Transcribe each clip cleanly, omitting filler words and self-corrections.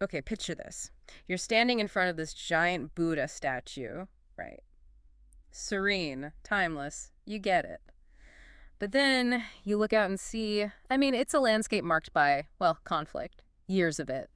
Okay, picture this. You're standing in front of this giant Buddha statue, right? Serene, timeless, you get it. But then you look out and see, I mean, it's a landscape marked by, well, conflict, years of it.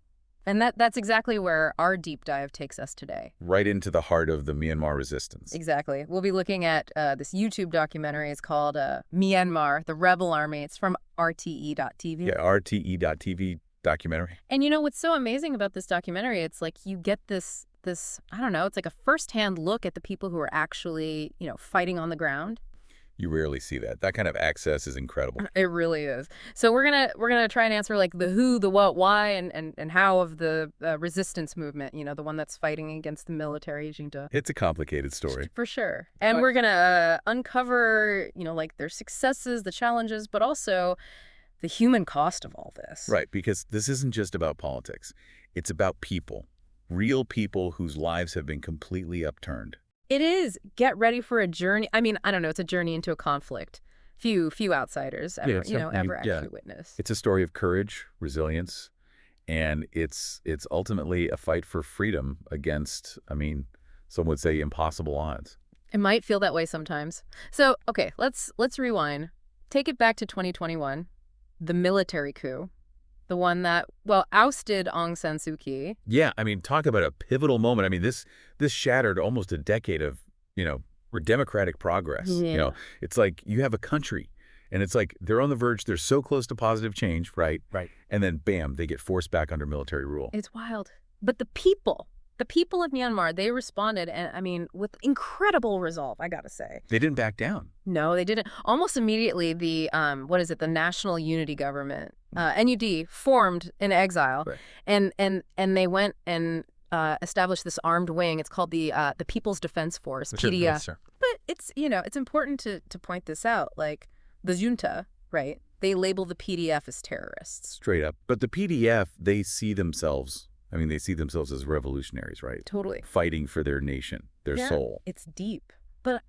And that's exactly where our deep dive takes us today. Right into the heart of the Myanmar resistance. Exactly. We'll be looking at this YouTube documentary. It's called Myanmar, the Rebel Army. It's from RTE.TV. Yeah, RTE.TV documentary. And you know what's so amazing about this documentary? It's like you get this, I don't know, it's like a firsthand look at the people who are actually, fighting on the ground. You rarely see that. That kind of access is incredible. It really is. So we're gonna try and answer like the who, the what, why, and how of the resistance movement. The one that's fighting against the military junta. It's a complicated story. For sure. And we're gonna uncover, like their successes, the challenges, but also the human cost of all this. Right, because this isn't just about politics. It's about people. Real people whose lives have been completely upturned. It is. Get ready for a journey. I mean, I don't know. It's a journey into a conflict. Few outsiders ever, ever actually witness. It's a story of courage, resilience, and it's ultimately a fight for freedom against, some would say impossible odds. It might feel that way sometimes. So, okay, let's rewind. Take it back to 2021, the military coup. The one that, ousted Aung San Suu Kyi. Yeah, talk about a pivotal moment. This shattered almost a decade of, democratic progress. Yeah. It's like you have a country, and it's like they're on the verge. They're so close to positive change, right? Right. And then, bam, they get forced back under military rule. It's wild. But the people of Myanmar, they responded, and with incredible resolve, I gotta say. They didn't back down. No, they didn't. Almost immediately, the the National Unity Government, NUD, formed in exile, right. and they went and established this armed wing. It's called the People's Defense Force, PDF. Sure. But it's important to point this out. Like the junta, right? They label the PDF as terrorists. Straight up. But the PDF, they see themselves. They see themselves as revolutionaries, right? Totally. Fighting for their nation, their soul. It's deep. But,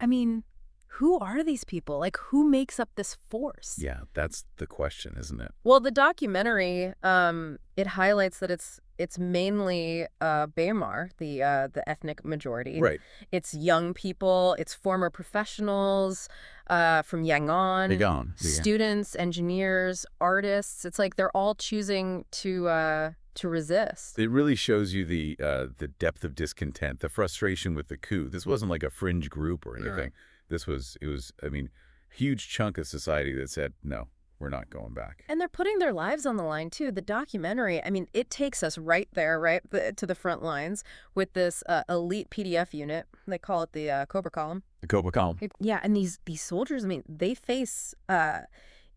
who are these people? Like, who makes up this force? Yeah, that's the question, isn't it? Well, the documentary, it highlights that it's mainly Myanmar, the ethnic majority. Right. It's young people. It's former professionals from Yangon. Students, engineers, artists. It's like they're all choosing to resist. It really shows you the depth of discontent, the frustration with the coup. This wasn't like a fringe group or anything. Yeah. It was, huge chunk of society that said, no, we're not going back. And they're putting their lives on the line, too. The documentary, it takes us right there, right to the front lines with this elite PDF unit. They call it the Cobra Column. The Cobra Column. Yeah, and these soldiers, they face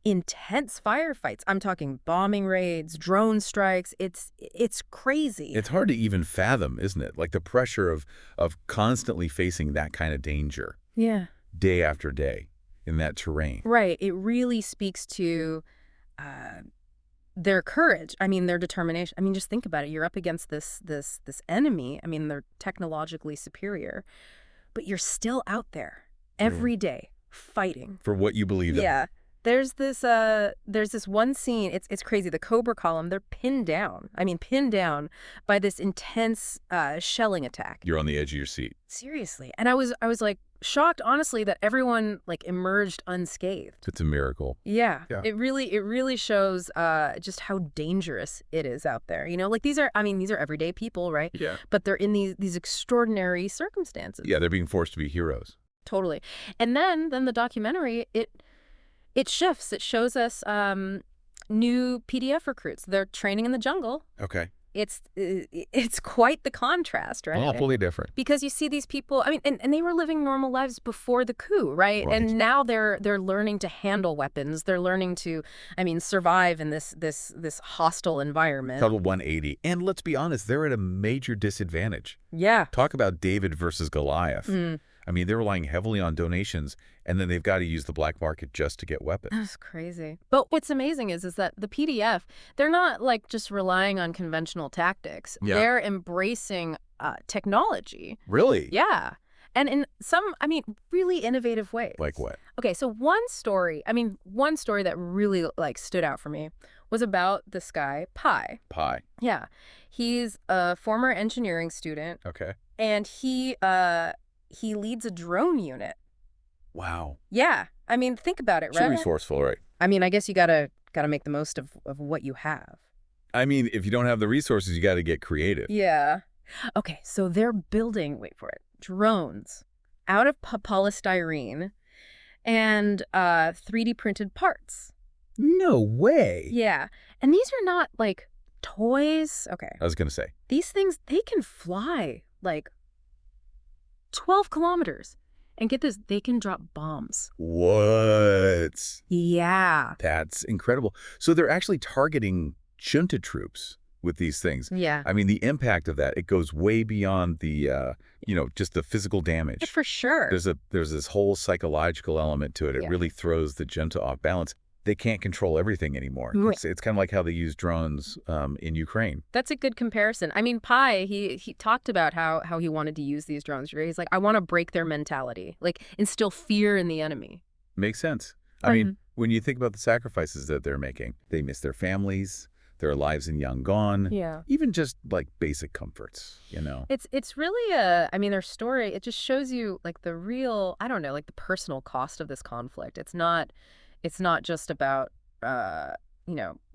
intense firefights. I'm talking bombing raids, drone strikes. It's crazy. It's hard to even fathom, isn't it? Like the pressure of constantly facing that kind of danger. Yeah. Day after day in that terrain. Right. It really speaks to their courage. Their determination. Just think about it. You're up against this enemy. They're technologically superior, but you're still out there every day fighting for what you believe in. Yeah. There's this one scene. It's crazy. The Cobra Column, they're pinned down. Pinned down by this intense shelling attack. You're on the edge of your seat. Seriously. And I was like shocked, honestly, that everyone emerged unscathed. It's a miracle. Yeah. It really shows just how dangerous it is out there. These are everyday people, right? Yeah. But they're in these extraordinary circumstances. Yeah, they're being forced to be heroes. Totally. And then the documentary, it shifts. It shows us new PDF recruits. They're training in the jungle. Okay. It's quite the contrast, right? Awfully different. Because you see these people, and they were living normal lives before the coup, right? And now they're learning to handle weapons. They're learning to, survive in this hostile environment. Total 180. And let's be honest, they're at a major disadvantage. Yeah. Talk about David versus Goliath. They're relying heavily on donations, and then they've got to use the black market just to get weapons. That's crazy. But what's amazing is that the PDF, they're not just relying on conventional tactics. Yeah. They're embracing technology. Really? Yeah. And in some, really innovative ways. Like what? Okay, so one story that really stood out for me was about this guy, Pi. Pi. Yeah. He's a former engineering student, Okay. and he leads a drone unit. Wow. Yeah. I mean, think about it, Too right? resourceful, right? I mean, I guess you gotta make the most of what you have. I mean, if you don't have the resources, you got to get creative. Yeah. Okay, so they're building, wait for it, drones out of polystyrene and 3D printed parts. No way. Yeah. And these are not like toys. Okay. I was going to say. These things, they can fly like 12 kilometers. And get this, they can drop bombs. What? Yeah. That's incredible. So they're actually targeting junta troops with these things. Yeah. I mean, the impact of that, it goes way beyond the, just the physical damage. For sure. There's this whole psychological element to it. It Yeah. really throws the junta off balance. They can't control everything anymore. Right. It's kind of like how they use drones in Ukraine. That's a good comparison. I mean, Pi, he talked about how he wanted to use these drones. He's like, I want to break their mentality, like instill fear in the enemy. Makes sense. I mean, when you think about the sacrifices that they're making, they miss their families, their lives in Yangon, Yeah. even just like basic comforts, It's really I mean, their story, it just shows you like the real, I don't know, like the personal cost of this conflict. It's not just about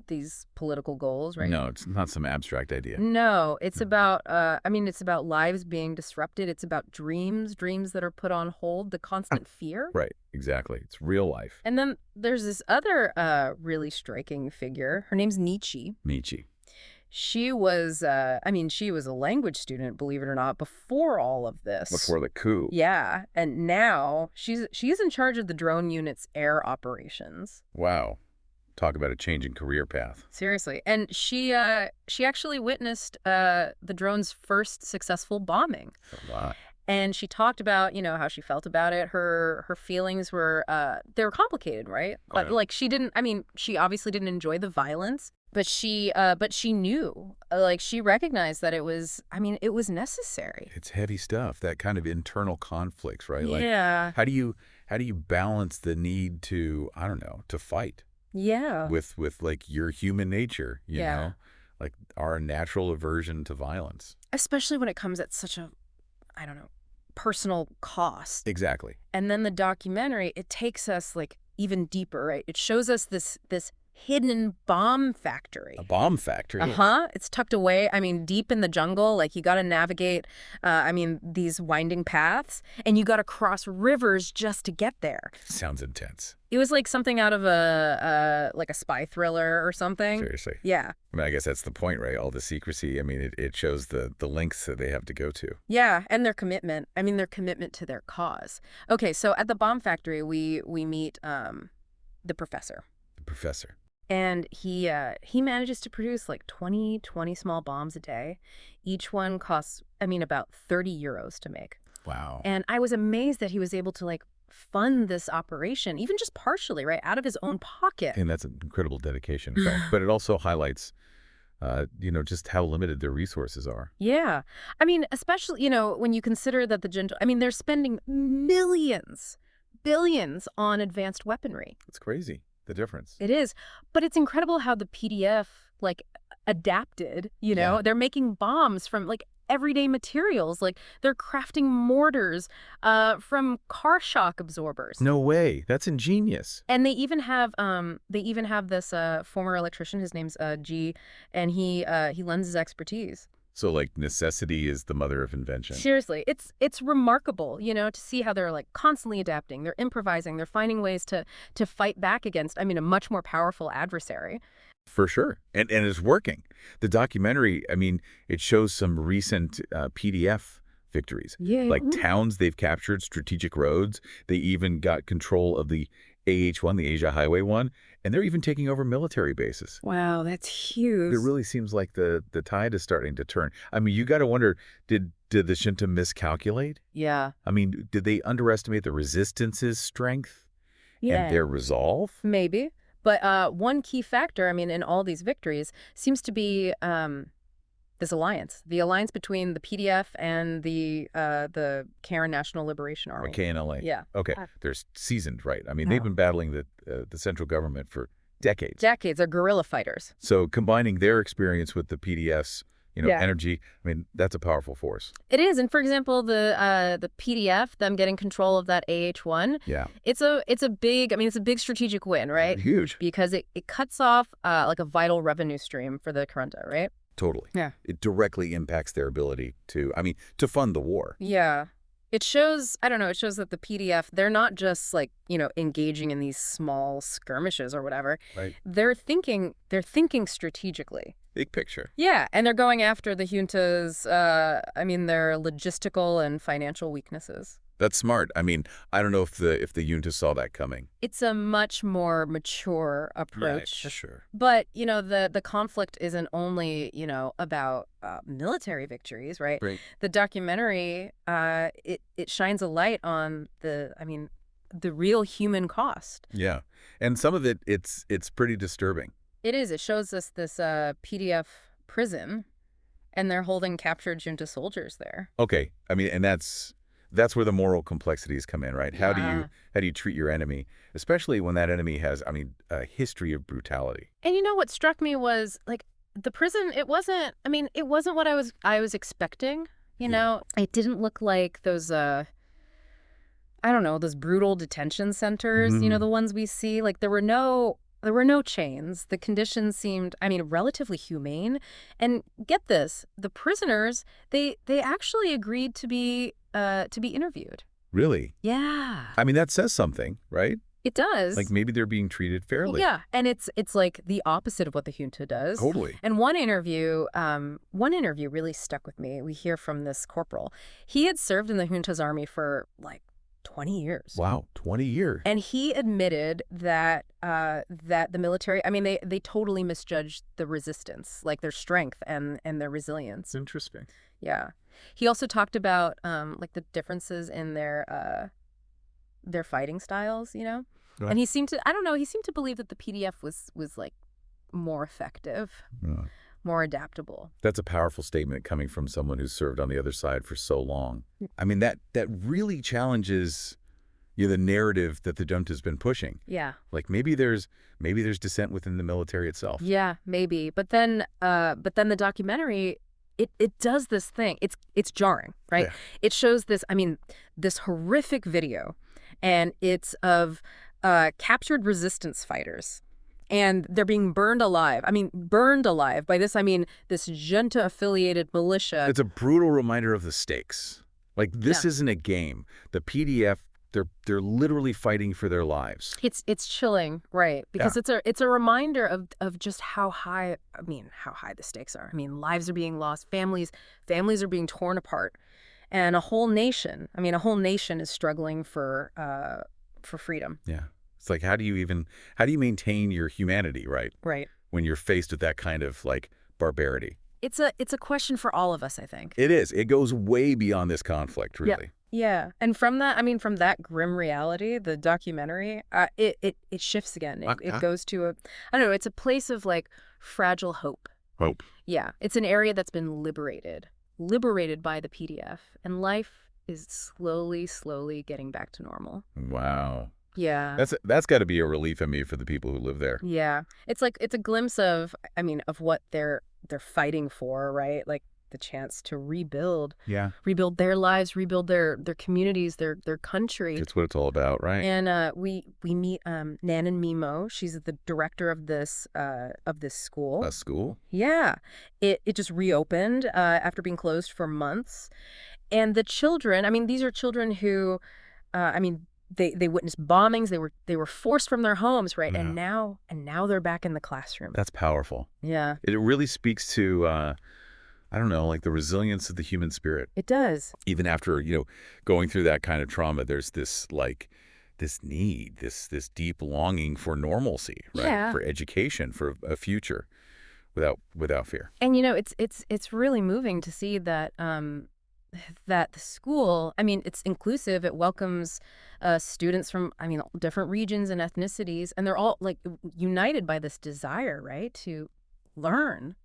these political goals, right? No, it's not some abstract idea. No, it's about it's about lives being disrupted. It's about dreams that are put on hold, the constant fear. Right, exactly. It's real life. And then there's this other really striking figure. Her name's Nietzsche. Michi. She was she was a language student, believe it or not, before all of this. Before the coup. Yeah, and now she's in charge of the drone unit's air operations. Wow. Talk about a changing career path. Seriously. And she actually witnessed the drone's first successful bombing. A lot. And she talked about, how she felt about it. Her feelings were they were complicated, right? Oh, yeah. Like she obviously didn't enjoy the violence, but she knew, she recognized that it was necessary. It's heavy stuff, that kind of internal conflicts, right? Yeah. Like, how do you balance the need to, I don't know, to fight? Yeah. With like your human nature, you Yeah. know, like our natural aversion to violence. Especially when it comes at such a, I don't know, personal cost. Exactly. And then the documentary, it takes us like even deeper, right? It shows us this hidden bomb factory. A bomb factory. It's tucked away, deep in the jungle. Like you got to navigate, these winding paths, and you got to cross rivers just to get there. Sounds intense. It was like something out of a spy thriller or something. Seriously. Yeah. I mean, I guess that's the point, right? All the secrecy. I mean, it shows the lengths that they have to go to. Yeah, and their commitment. Their commitment to their cause. Okay, so at the bomb factory, we meet the professor. The professor. And he manages to produce like 20 small bombs a day. Each one costs, about 30 euros to make. Wow. And I was amazed that he was able to like fund this operation, even just partially, right, out of his own pocket. And that's an incredible dedication. But it also highlights, just how limited their resources are. Yeah. Especially, when you consider that the junta, they're spending billions on advanced weaponry. It's crazy. The difference. It is. But it's incredible how the PDF like adapted, Yeah. They're making bombs from like everyday materials. Like they're crafting mortars from car shock absorbers. No way. That's ingenious. And they even have this former electrician, his name's G, and he lends his expertise. So like necessity is the mother of invention. Seriously, it's remarkable, to see how they're like constantly adapting, they're improvising, they're finding ways to fight back against, a much more powerful adversary. For sure. And it's working. The documentary, it shows some recent PDF victories. Yeah. Like towns they've captured, strategic roads. They even got control of the AH-1, the Asia Highway 1, and they're even taking over military bases. Wow, that's huge. It really seems like the tide is starting to turn. You got to wonder, did the junta miscalculate? Yeah. Did they underestimate the resistance's strength and their resolve? Maybe. But one key factor, in all these victories, seems to be this alliance. The alliance between the PDF and the Karen National Liberation Army. Or KNLA. Yeah. Okay. They're seasoned, right? They've been battling the central government for Decades. Decades. They're guerrilla fighters. So combining their experience with the PDF's, Yeah. energy, I mean, that's a powerful force. It is, and for example, the PDF, them getting control of that AH-1, Yeah. it's a big, I mean, it's a big strategic win, right? Huge. Because it cuts off like a vital revenue stream for the junta, right? Totally. Yeah. It directly impacts their ability to fund the war. Yeah. It shows, I don't know, it shows that the PDF, they're not just like, engaging in these small skirmishes or whatever. Right. They're thinking strategically. Big picture. Yeah, and they're going after the junta's, their logistical and financial weaknesses. That's smart. I mean, I don't know if the junta saw that coming. It's a much more mature approach. Right, sure. But, the conflict isn't only, about military victories, right? Right. The documentary, it shines a light on the real human cost. Yeah. And some of it's pretty disturbing. It is. It shows us this PDF prison, and they're holding captured junta soldiers there. Okay. I mean, and that's where the moral complexities come in, right? How do you treat your enemy, especially when that enemy has, a history of brutality? And what struck me was like the prison. It wasn't what I was expecting. It didn't look like those those brutal detention centers. Mhm. The ones we see. Like there were no chains. The conditions seemed, relatively humane. And get this, the prisoners, they actually agreed to be interviewed. Really? Yeah. I mean, that says something, right? It does. Like maybe they're being treated fairly. Yeah, and it's like the opposite of what the junta does. Totally. And one interview really stuck with me. We hear from this corporal. He had served in the junta's army for like 20 years. Wow, 20 years. And he admitted that the military, they totally misjudged the resistance, like their strength and their resilience. Interesting. Yeah. He also talked about like the differences in their fighting styles, Right. And he seemed to believe that the PDF was like more effective, Yeah. more adaptable. That's a powerful statement coming from someone who's served on the other side for so long. I mean, that really challenges the narrative that the junta's been pushing. Yeah. Like maybe there's dissent within the military itself. Yeah, maybe. But then the documentary, it does this thing. It's jarring, right? Yeah. It shows this horrific video, and it's of captured resistance fighters. And they're being burned alive. Burned alive. By this, this junta-affiliated militia. It's a brutal reminder of the stakes. Like, this isn't a game. The PDF, they're literally fighting for their lives. It's chilling, right? Because it's a reminder of just how high the stakes are. Lives are being lost, families are being torn apart, and a whole nation is struggling for freedom. Yeah. It's like, how do you maintain your humanity, right? Right. When you're faced with that kind of like barbarity. It's a question for all of us, I think. It is. It goes way beyond this conflict, really. Yeah. And from that grim reality, the documentary, it shifts again. It goes to it's a place of like fragile hope. Hope. Yeah. It's an area that's been liberated by the PDF, and life is slowly getting back to normal. Wow. Yeah. That's got to be a relief for the people who live there. Yeah. It's a glimpse of what they're fighting for, right? Like the chance to rebuild their lives, rebuild their communities, their country. That's what it's all about, right? And we meet Nanan Mimo. She's the director of this school. A school? Yeah. It just reopened after being closed for months. And the children, these are children who they witnessed bombings. They were forced from their homes, right? Yeah. And now they're back in the classroom. That's powerful. Yeah. It really speaks to like the resilience of the human spirit. It does. Even after, going through that kind of trauma, there's this need, this deep longing for normalcy, right? Yeah. For education, for a future without fear. And it's really moving to see that that the school, it's inclusive. It welcomes students from, different regions and ethnicities, and they're all like united by this desire, right, to learn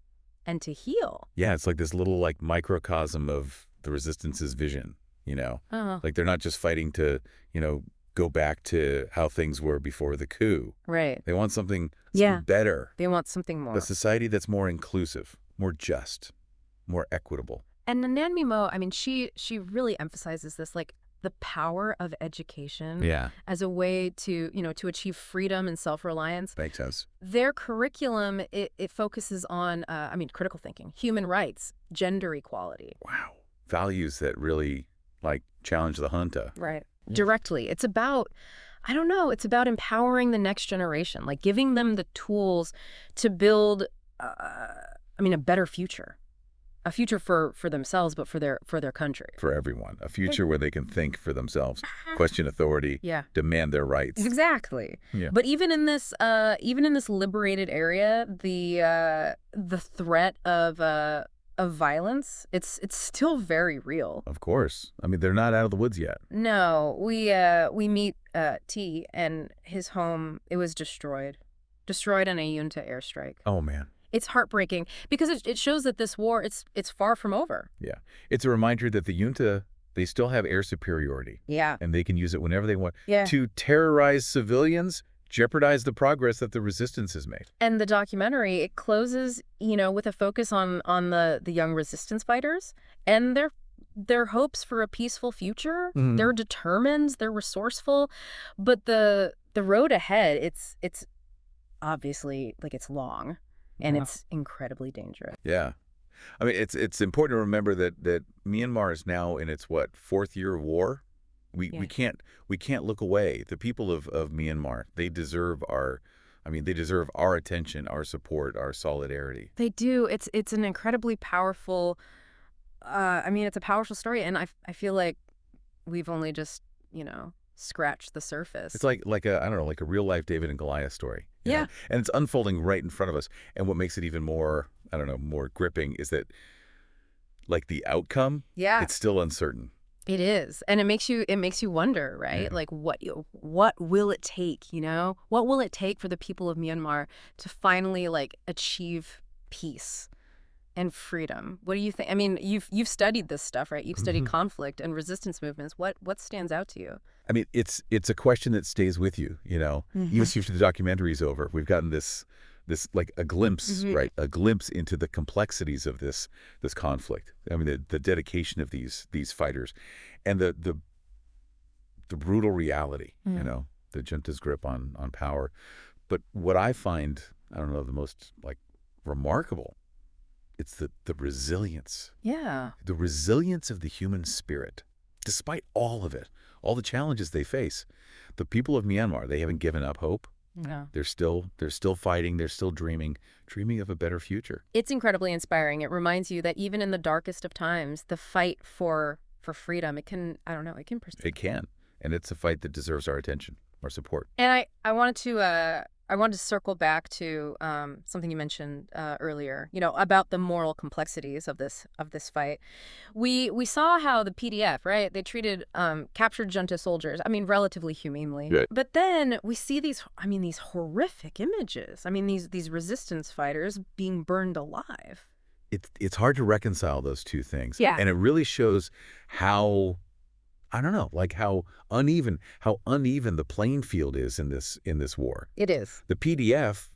and to heal. Yeah, it's like this little like microcosm of the resistance's vision, Like they're not just fighting to, go back to how things were before the coup. Right. They want something Yeah. better, They want something a more. society that's more inclusive, more just, more equitable. And Nanmi Mo, I mean, she really emphasizes this, like the power of education Yeah, as a way to, to achieve freedom and self-reliance. makes sense. Their curriculum, it focuses on, critical thinking, human rights, gender equality. Wow. Values that really, like, challenge the junta. Right. Yeah. Directly. It's about, I don't know, it's about empowering the next generation, like giving them the tools to build, a better future. A future for themselves, but for their country. For everyone. A future where they can think for themselves, question authority, Yeah. demand their rights. Exactly. Yeah. But even in this liberated area, the threat of violence, it's still very real. Of course. I mean, they're not out of the woods yet. No, we meet T, and his home, it was destroyed in a junta airstrike. Oh, man. It's heartbreaking because it shows that this war, it's far from over. Yeah. It's a reminder that the junta, they still have air superiority. Yeah. And they can use it whenever they want Yeah. to terrorize civilians, jeopardize the progress that the resistance has made. And the documentary, it closes, with a focus on the young resistance fighters and their hopes for a peaceful future. Mhm. They're determined, they're resourceful, but the road ahead, it's obviously like it's long. And it's incredibly dangerous. Yeah. I mean, it's important to remember that Myanmar is now in its, fourth year of war? We can't look away. The people of Myanmar, they deserve our attention, our support, our solidarity. They do. It's an incredibly powerful, it's a powerful story. And I feel like we've only just, scratched the surface. It's like a real life David and Goliath story. you Yeah. know? And it's unfolding right in front of us. And what makes it even more, more gripping is that, like, the outcome, Yeah. it's still uncertain. It is. And it makes you wonder, right? Yeah. Like what will it take, What will it take for the people of Myanmar to finally achieve peace and freedom? What do you think? I mean, you've studied this stuff, right? You've studied conflict and resistance movements. What stands out to you? I mean, it's a question that stays with you, Even after the documentary is over, we've gotten this like a glimpse, right? A glimpse into the complexities of this conflict. I mean, the dedication of these fighters, and the brutal reality, the junta's grip on power. But what I find, the most remarkable, it's the resilience. Yeah. The resilience of the human spirit, despite all of it, all the challenges they face. The people of Myanmar, they haven't given up hope. No. They're still fighting. They're still dreaming of a better future. It's incredibly inspiring. It reminds you that even in the darkest of times, the fight for freedom, it can persist. It can, and it's a fight that deserves our attention, our support. And I wanted to circle back to something you mentioned earlier, about the moral complexities of this fight. We saw how the PDF, right? They treated captured junta soldiers, relatively humanely. Right. But then we see these horrific images. These resistance fighters being burned alive. It's hard to reconcile those two things. Yeah. And it really shows how, how uneven the playing field is in this war. It is. The PDF,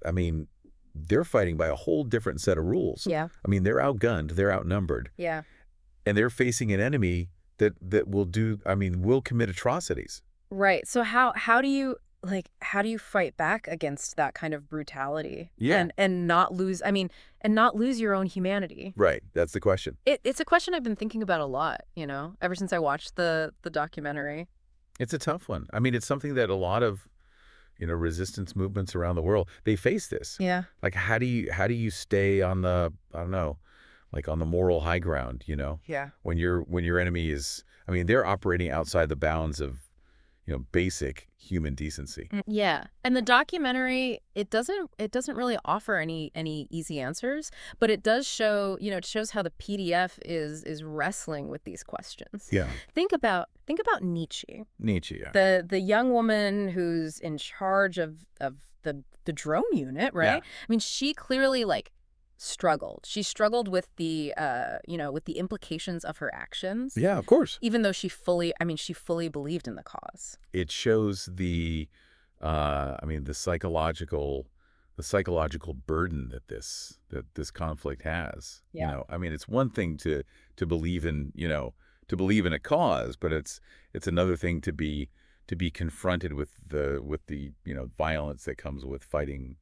they're fighting by a whole different set of rules. Yeah. They're outgunned, they're outnumbered. Yeah. And they're facing an enemy that will commit atrocities. Right. So how do you fight back against that kind of brutality? Yeah. And not lose your own humanity? Right. That's the question. It's a question I've been thinking about a lot, ever since I watched the documentary. It's a tough one. It's something that a lot of, resistance movements around the world, they face this. Yeah. Like, how do you stay on the, on the moral high ground, Yeah. when your enemy is, they're operating outside the bounds of, basic human decency. Yeah. And the documentary, it doesn't really offer any easy answers, but it does show, it shows how the PDF is wrestling with these questions. Yeah. Think about Nietzsche. Nietzsche, yeah. The young woman who's in charge of the drone unit, right? Yeah. She clearly struggled. She struggled with the, with the implications of her actions, Yeah, of course. even though she fully believed in the cause. It shows the psychological burden that this conflict has. Yeah. It's one thing to believe in, to believe in a cause, but it's another thing to be confronted with the violence that comes with fighting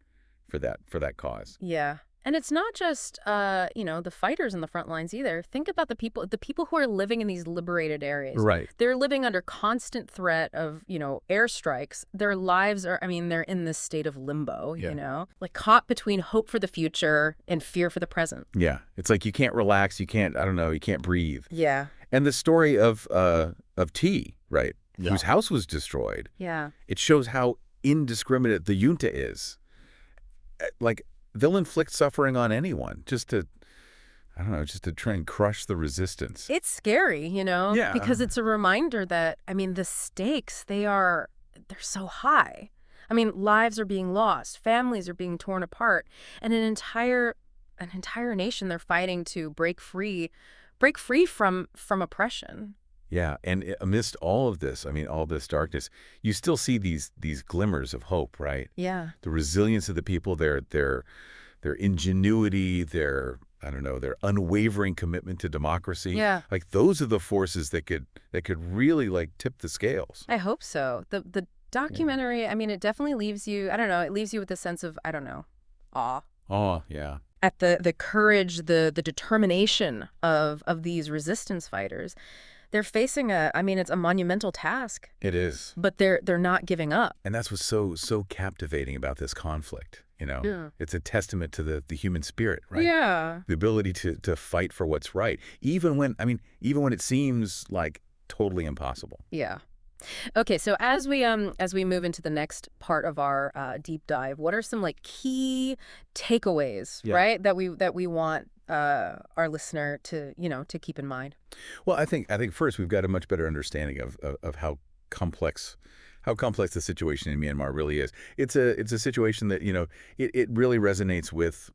for that cause. Yeah. And it's not just, the fighters in the front lines either. Think about the people who are living in these liberated areas. Right. They're living under constant threat of, airstrikes. Their lives are, they're in this state of limbo, like caught between hope for the future and fear for the present. Yeah. It's like you can't relax. You can't, I don't know, you can't breathe. Yeah. And the story of T, right, Yeah. whose house was destroyed. Yeah. It shows how indiscriminate the junta is. Like, they'll inflict suffering on anyone just to try and crush the resistance. It's scary, Yeah. because it's a reminder that, the stakes, they're so high. Lives are being lost, families are being torn apart, and an entire nation, they're fighting to break free from oppression. Yeah, and amidst all of this, all this darkness, you still see these glimmers of hope, right? Yeah. The resilience of the people, their ingenuity, their unwavering commitment to democracy. Yeah. Like, those are the forces that could really, like, tip the scales. I hope so. The documentary, it definitely leaves you, it leaves you with a sense of, awe. Oh, yeah. At the courage, the determination of these resistance fighters. They're facing it's a monumental task. It is. But they're not giving up. And that's what's so captivating about this conflict, Yeah. It's a testament to the human spirit, right? Yeah. The ability to fight for what's right, even when it seems like totally impossible. Yeah. Okay, so as we move into the next part of our deep dive, what are some key takeaways, Yeah. right, that we want our listener to keep in mind? Well, I think first we've got a much better understanding of how complex the situation in Myanmar really is. It's a situation that it really resonates with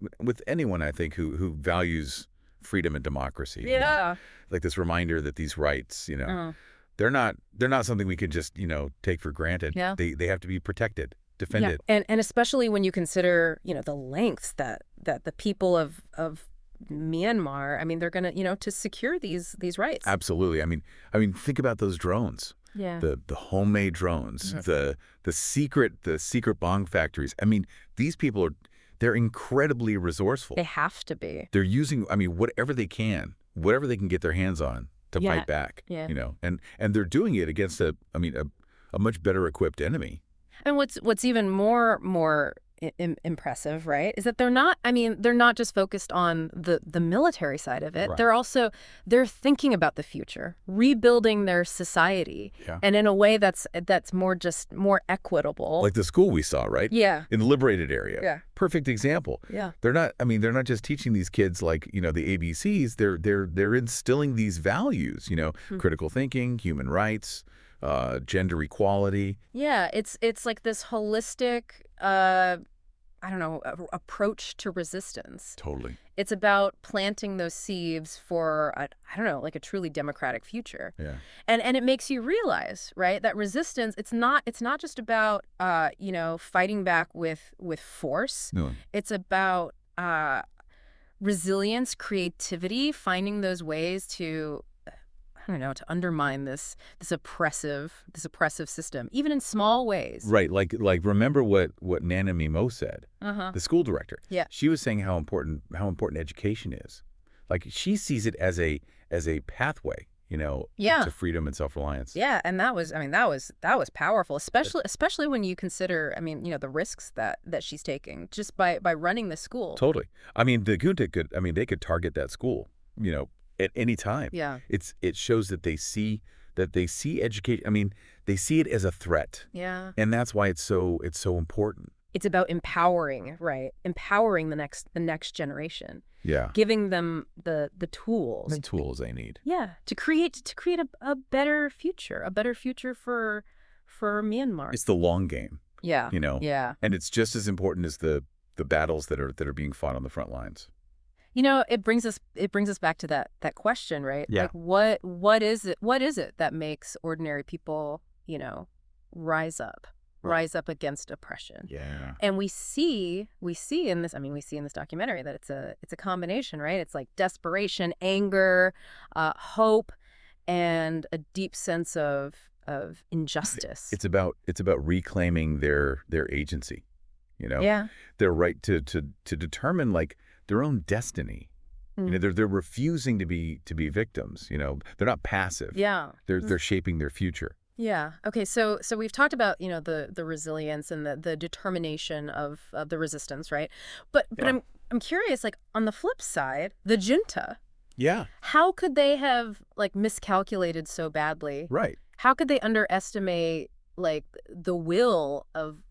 anyone, I think, who values freedom and democracy. Yeah. Like this reminder that these rights, Uh-huh. they're not something we can just take for granted. Yeah. They have to be protected, defended. Yeah. And especially when you consider the lengths that the people of Myanmar, they're gonna to secure these rights. Absolutely. Think about those drones. Yeah. The homemade drones, Mhm. the secret bomb factories. These people they're incredibly resourceful. They have to be. They're using whatever they can get their hands on to Yeah. fight back. Yeah. And they're doing it against a much better equipped enemy. And what's even more impressive, right, is that they're not just focused on the military side of it. Right. They're thinking about the future, rebuilding their society, Yeah. and in a way that's more equitable. Like the school we saw, right? Yeah. In the liberated area. Yeah. Perfect example. Yeah. They're not just teaching these kids the ABCs. They're instilling these values, critical thinking, human rights, gender equality. Yeah, it's like this holistic approach to resistance. Totally. It's about planting those seeds for a truly democratic future. Yeah. And it makes you realize, right, that resistance, it's not just about fighting back with force. No. It's about resilience, creativity, finding those ways to to undermine this oppressive system, even in small ways. Right. Like remember what Nana Mimo said, the school director. Yeah. She was saying how important education is. Like, she sees it as a pathway, Yeah. to freedom and self-reliance. Yeah, and that was powerful, especially when you consider, the risks that she's taking just by running the school. Totally. The junta they could target that school, at any time. Yeah. It shows that they see education. They see it as a threat. Yeah. And that's why it's so important. It's about empowering, right? Empowering the next generation. Yeah. Giving them the tools. The tools they need. Yeah, to create a better future, for Myanmar. It's the long game. Yeah. Yeah. Yeah. And it's just as important as the battles that are being fought on the front lines. it brings us back to that question, right? Yeah. Like what is it that makes ordinary people, rise up, Right. rise up against oppression? Yeah. And we see in this, we see in this documentary that it's a combination, right? It's like desperation, anger, hope, and a deep sense of injustice. It's about reclaiming their agency, you know, Yeah. their right to determine like their own destiny. Mm. They're refusing to be victims. They're not passive. Yeah. They're shaping their future. Yeah. Okay. So we've talked about the resilience and the determination of the resistance, right? But Yeah. I'm curious, like on the flip side, the junta, Yeah. how could they have like miscalculated so badly? Right. How could they underestimate like the will of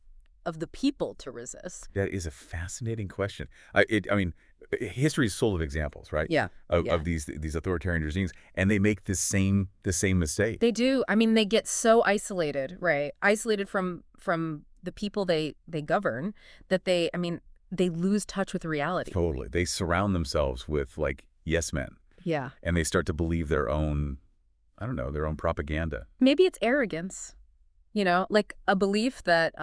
the people to resist? That is a fascinating question. I mean, history is full of examples, right? Yeah. Of, Yeah. of these authoritarian regimes, and they make the same mistake. They do. They get so isolated, right? Isolated from the people they govern that they lose touch with reality. Totally. They surround themselves with like yes men, Yeah. and they start to believe their own, I don't know, their own propaganda. Maybe it's arrogance, like a belief that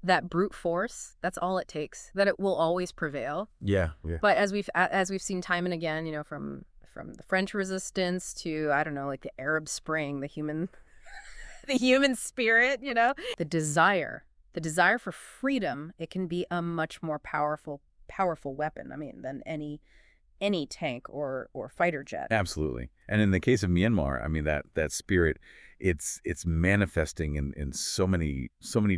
that brute force, that's all it takes, that it will always prevail. Yeah. Yeah. But as we've seen time and again, from the French resistance to, I don't know, like the Arab Spring, the human the human spirit, the desire for freedom, it can be a much more powerful weapon, than any tank or fighter jet. Absolutely. And in the case of Myanmar, I mean that spirit, it's manifesting in so many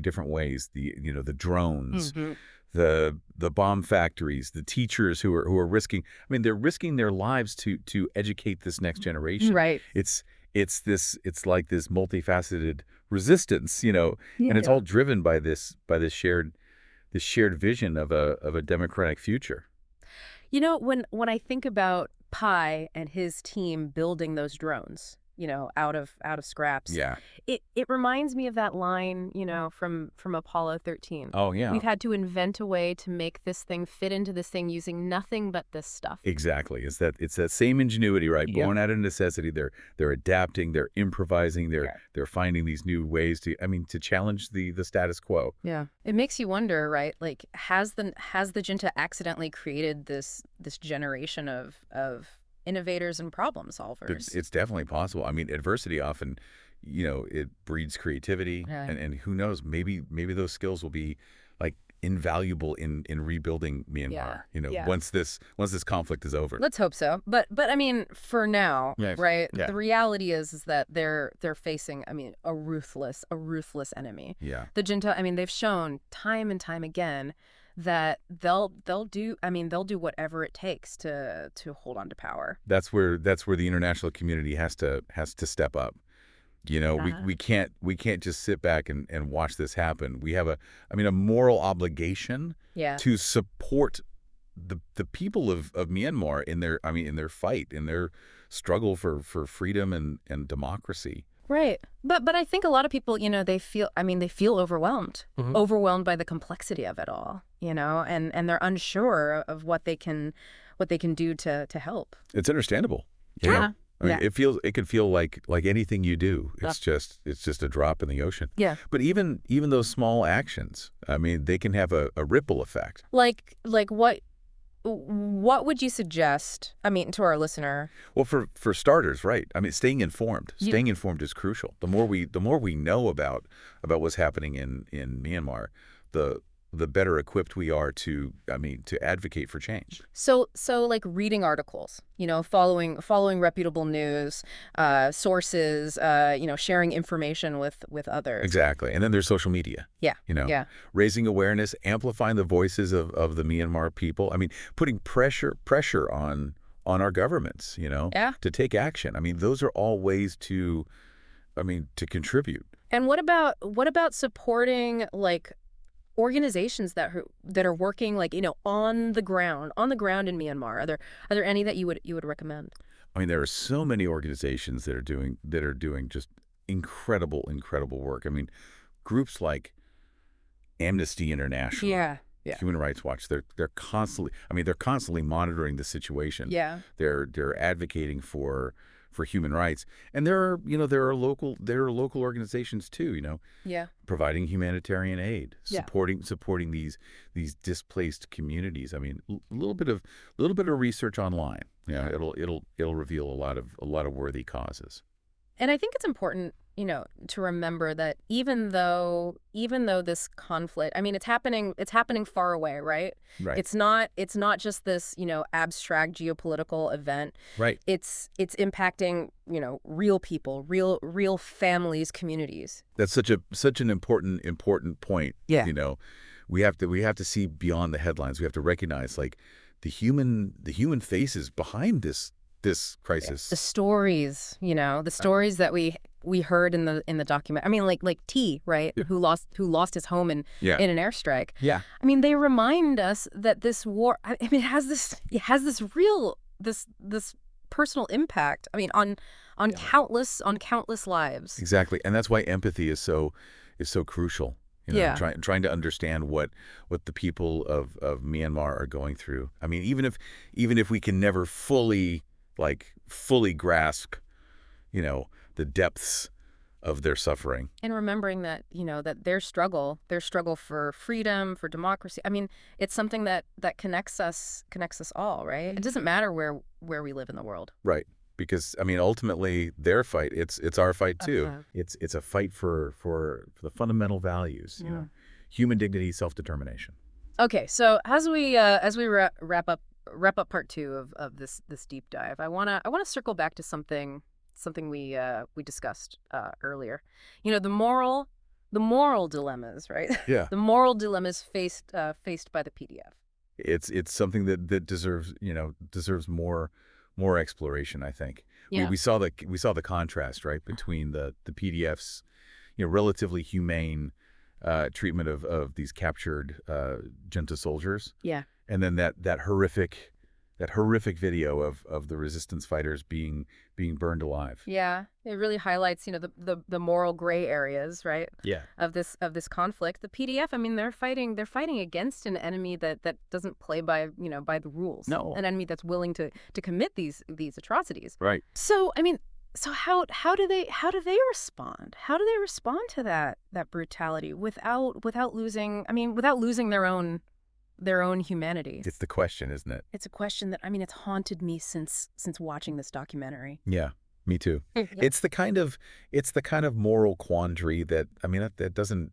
different ways. The drones, Hmm. the bomb factories, the teachers who are risking. I mean, they're risking their lives to educate this next generation. Right. It's like this multifaceted resistance, Yeah. and it's all driven by this shared vision of a democratic future. When I think about Pai and his team building those drones, out of scraps, Yeah. it reminds me of that line, from Apollo 13. Oh yeah. We've had to invent a way to make this thing fit into this thing using nothing but this stuff. Exactly. It's that same ingenuity, right? Yeah. Born out of necessity. They're adapting, they're improvising, Yeah. they're finding these new ways to challenge the status quo. Yeah. It makes you wonder, right? Like, has the junta accidentally created this generation of innovators and problem solvers? It's definitely possible. I mean, adversity often, it breeds creativity, Right. and who knows, maybe those skills will be like invaluable in rebuilding Myanmar. Yeah. Once this conflict is over. Let's hope so. But for now, Yeah. right? Yeah. The reality is that they're facing, a ruthless enemy. Yeah. The junta, they've shown time and time again that they'll do whatever it takes to hold on to power. That's where the international community has to step up. Uh-huh. We can't just sit back and watch this happen. We have a moral obligation Yeah. to support the people of Myanmar in their fight, in their struggle for freedom and democracy. Right. But I think a lot of people, they feel overwhelmed. Mhm. Overwhelmed by the complexity of it all, and they're unsure of what they can do to help. It's understandable. you Yeah. know? I mean, Yeah. it could feel like anything you do. It's just a drop in the ocean. Yeah. But even those small actions, they can have a ripple effect. Like what would you suggest, to our listener? Well, for starters, right? Staying informed. You- Staying informed is crucial. The more we know about what's happening in Myanmar, the better equipped we are to advocate for change. So like reading articles, following reputable news, sources, sharing information with others. Exactly. And then there's social media. Yeah. Yeah. Raising awareness, amplifying the voices of the Myanmar people. Putting pressure on our governments, Yeah. to take action. Those are all ways to contribute. And what about supporting like organizations that are working like on the ground in Myanmar? Are there any that you would recommend? There are so many organizations that are doing just incredible work. Groups like Amnesty International. Yeah. Yeah. Human Rights Watch, they're constantly, I mean, they're constantly monitoring the situation. Yeah. They're advocating for human rights, and there are local organizations too, Yeah. providing humanitarian aid, Yeah. supporting these displaced communities. I mean, a little bit of research online, yeah, it'll reveal a lot of worthy causes. And I think it's important, to remember that even though this conflict, I mean, it's happening far away, right? Right. It's not just this, abstract geopolitical event. Right. It's impacting, real people, real families, communities. That's such an important point. Yeah. We have to see beyond the headlines. We have to recognize like the human faces behind this crisis. The stories, the stories that we heard in the document. I mean, like T, right? Yeah. Who lost his home in Yeah. an airstrike. Yeah. I mean, they remind us that this war. I mean, it has this real this personal impact. I mean, on countless lives. Exactly. And that's why empathy is so crucial. Yeah. Trying to understand what the people of Myanmar are going through. I mean, even if we can never fully grasp, the depths of their suffering. And remembering that, that their struggle for freedom, for democracy. I mean, it's something that connects us all, right? It doesn't matter where we live in the world. Right. Because I mean, ultimately, their fight, it's our fight too. Uh-huh. It's a fight for the fundamental values, Yeah. Human dignity, self-determination. Okay, so as we wrap up part 2 of this deep dive, I wanna circle back to something we discussed earlier. The moral dilemmas, right? Yeah. The moral dilemmas faced by the PDF. It's something that deserves more exploration, I think. Yeah. We saw the contrast, right, between the PDF's relatively humane treatment of these captured junta soldiers, Yeah. and then that horrific video of the resistance fighters being burned alive. Yeah, it really highlights, the moral gray areas, right? Yeah. Of this conflict. The PDF, I mean, they're fighting against an enemy that doesn't play by the rules. No. An enemy that's willing to commit these atrocities. Right. So, I mean, how do they respond? How do they respond to that brutality without losing their own humanity? It's the question, isn't it? It's a question that, I mean, it's haunted me since watching this documentary. Yeah, me too. Yeah. It's the kind of moral quandary that, I mean, that doesn't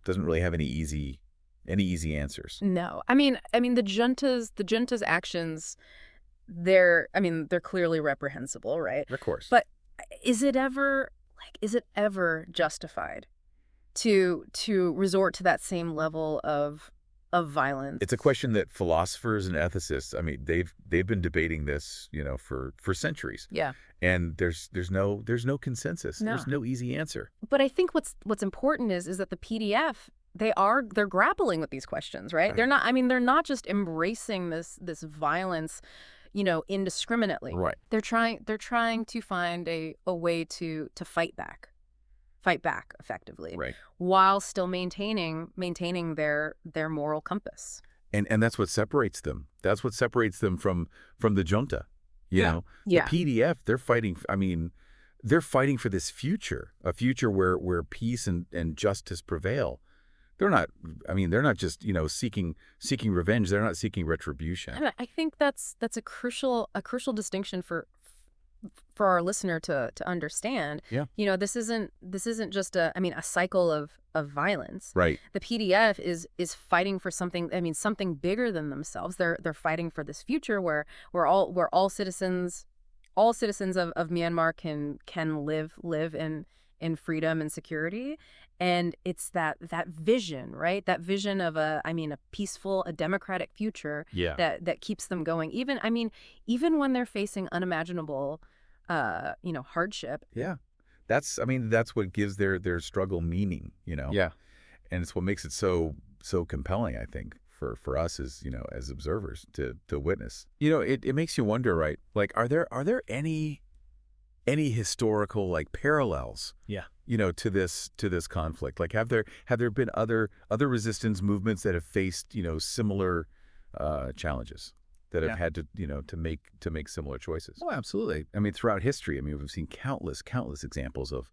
really have any easy answers. No, I mean the junta's actions, they're clearly reprehensible, right? Of course. But is it ever justified to resort to that same level of violence? It's a question that philosophers and ethicists, I mean, they've been debating this, for centuries. Yeah. And there's no consensus. No. There's no easy answer. But I think what's important is that the PDF, they're grappling with these questions, right? Right. They're not just embracing this violence, indiscriminately. Right. They're trying to find a way to fight back effectively, Right. while still maintaining their moral compass. And that's what separates them. That's what separates them from the junta. Yeah. The PDF, they're fighting. I mean, they're fighting for this future, a future where peace and justice prevail. They're not. I mean, they're not just seeking revenge. They're not seeking retribution. And I think that's a crucial distinction for our listener to understand. Yeah. This isn't just a cycle of violence. Right. The PDF is fighting for something. Something bigger than themselves. They're fighting for this future where all citizens of Myanmar can live in freedom and security. And it's that vision, right? That vision of a peaceful, a democratic future. Yeah. That keeps them going. Even when they're facing unimaginable hardship. Yeah. That's what gives their struggle meaning, Yeah. And it's what makes it so compelling, I think, for us as observers to witness. It makes you wonder, right? Like, are there any historical parallels? Yeah. to this conflict? Like, have there been other resistance movements that have faced similar challenges, that have Yeah. had to make similar choices? Oh, absolutely. I mean, throughout history, I mean, we've seen countless examples of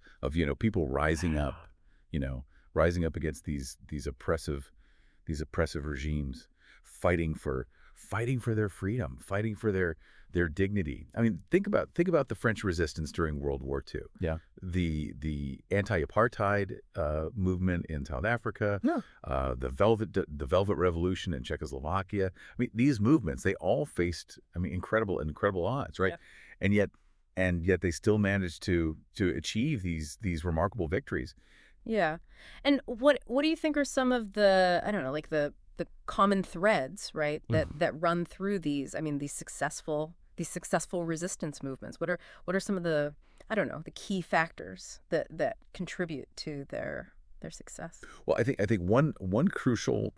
people rising up against these oppressive regimes, fighting for their freedom, fighting for their dignity. I mean, think about the French resistance during World War II. Yeah. The anti-apartheid movement in South Africa, Yeah. the Velvet Revolution in Czechoslovakia. I mean, these movements, they all faced, I mean, incredible odds, right? Yeah. And yet they still managed to achieve these remarkable victories. Yeah. And what do you think are some of the, I don't know, like the common threads, right, that run through these, I mean, these successful resistance movements? What are some of the, I don't know, the key factors that contribute to their success? Well, I think one crucial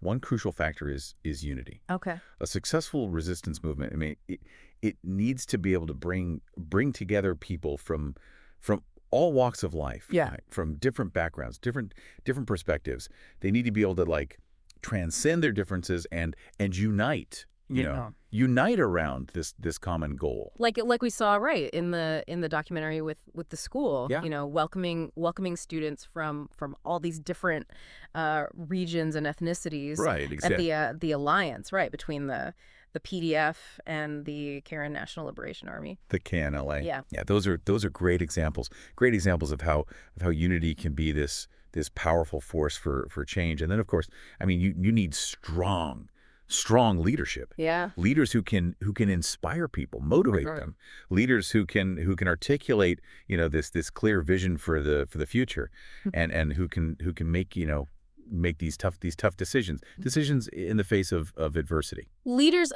factor is unity. Okay. A successful resistance movement, I mean, it needs to be able to bring together people from all walks of life, Yeah. right? From different backgrounds, different perspectives. They need to be able to, like, transcend their differences and unite, unite around this common goal. Like we saw, right, in the documentary with the school, Yeah. welcoming students from all these different regions and ethnicities. Right, exactly. At the alliance, right, between the PDF and the Karen National Liberation Army. The KNLA. Yeah. Yeah, those are great examples. Great examples of how unity can be this powerful force for change. And then, of course, I mean, you need strong leadership. Yeah. Leaders who can inspire people, motivate Right. them. Leaders who can articulate, this clear vision for the future, and who can make these tough decisions in the face of adversity. Leaders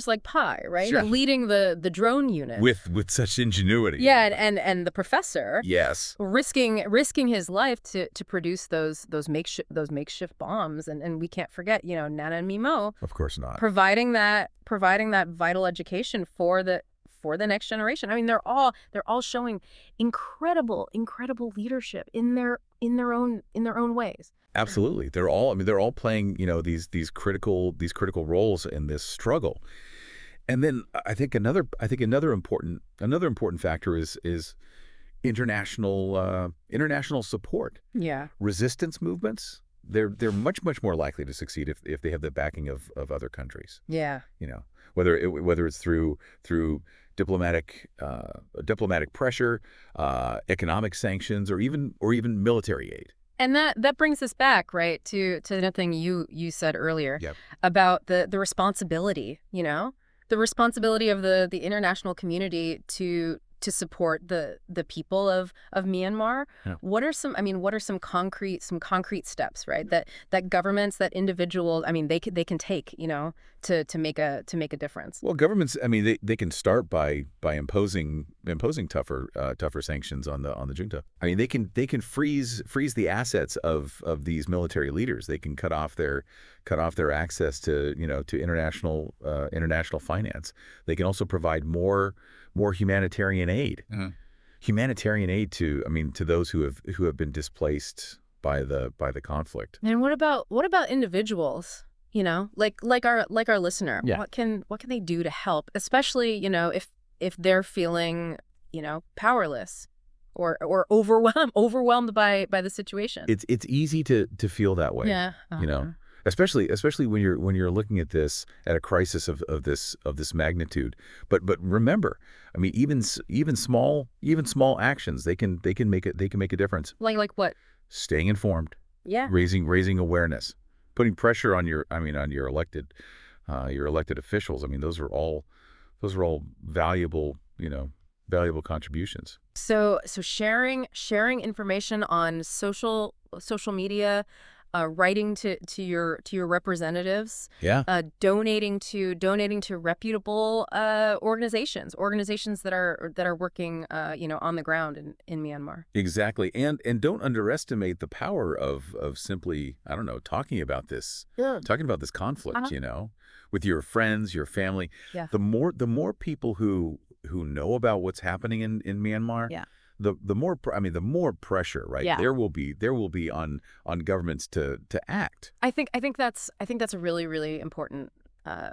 like Pi, right? Sure. Leading the drone unit. With such ingenuity. Yeah, and the professor Yes. risking his life to produce those makeshift bombs, and we can't forget, Nana and Mimo Of course not. providing that vital education for the next generation. I mean, they're all showing incredible leadership in their own ways. Absolutely. They're all playing, these critical roles in this struggle. And then I think another important factor is international support. Yeah. Resistance movements, they're much more likely to succeed if they have the backing of other countries. Yeah. Whether it's through diplomatic pressure, economic sanctions, or even military aid. And that brings us back, right, to something you said earlier. Yep. About the responsibility, the responsibility of the international community to support the people of Myanmar. Yeah. What are some concrete steps, right, that governments, that individuals, I mean, they can take, to make a difference? Well, governments, I mean, they can start by imposing tougher sanctions on the junta. I mean, they can freeze the assets of these military leaders. They can cut off their access to international finance. They can also provide more humanitarian aid. Uh-huh. Humanitarian aid to those who have been displaced by the conflict. And what about individuals? Like our listener. Yeah. What can they do to help, especially if they're feeling powerless or overwhelmed by the situation? It's easy to feel that way. Yeah. Especially when you're looking at this, at a crisis of this magnitude. But remember, I mean, even small actions, they can make a difference. Like what? Staying informed, Yeah. raising awareness, putting pressure on your elected officials. I mean, those are all valuable contributions. So sharing information on social media, writing to your representatives, Yeah. donating to reputable organizations that are working on the ground in Myanmar. Exactly. And don't underestimate the power of simply, I don't know, talking about this conflict, with your friends, your family. Yeah. The more people who know about what's happening in Myanmar, Yeah. the more I mean the more pressure, right? Yeah. There will be on governments to act. I think that's a really, really important uh,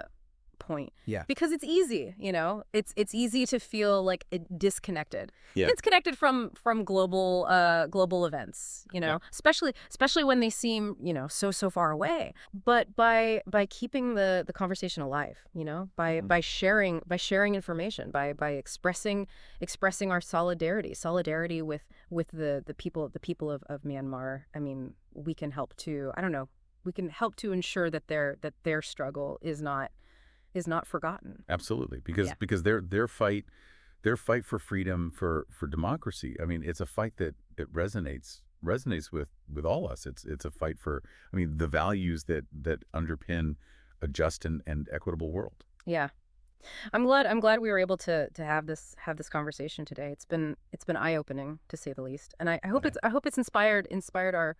point, Yeah. because it's easy, it's easy to feel like disconnected, Yeah. disconnected from global events, Yeah. especially when they seem, so far away. But by keeping the conversation alive, by sharing information, by expressing our solidarity with the people of Myanmar. I mean, we can help to, I don't know, we can help to ensure that their struggle is not forgotten. Absolutely, Yeah. because their fight for freedom, for democracy. I mean, it's a fight that it resonates with all us. It's a fight for, I mean, the values that underpin a just and equitable world. Yeah. I'm glad we were able to have this conversation today. It's been eye-opening, to say the least. And I Oh hope yeah. it's inspired our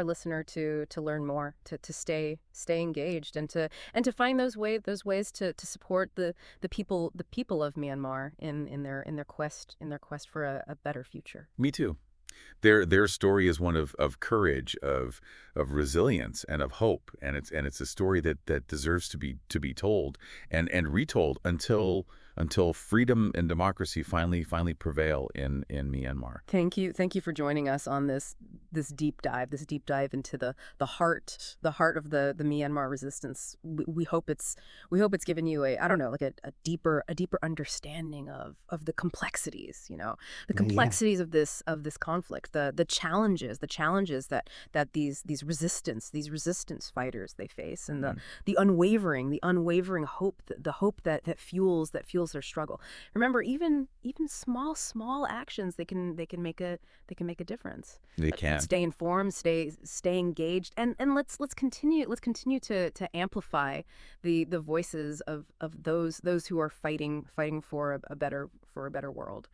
listener to learn more, to stay engaged, and to find those ways to support the people of Myanmar in their quest for a better future. Me too. Their story is one of courage, of resilience, and of hope, and it's a story that deserves to be told and retold until freedom and democracy finally prevail in Myanmar. Thank you for joining us on this deep dive into the heart of the Myanmar resistance. We hope it's given you I don't know, like a deeper understanding of the complexities, the Yeah. complexities of this conflict, the challenges that these resistance fighters they face, and the Mm. the unwavering hope, the hope that fuels their struggle. Remember, even small actions, they can make a difference. They can. Stay informed, stay engaged, and let's continue to amplify the voices of those who are fighting for a better world.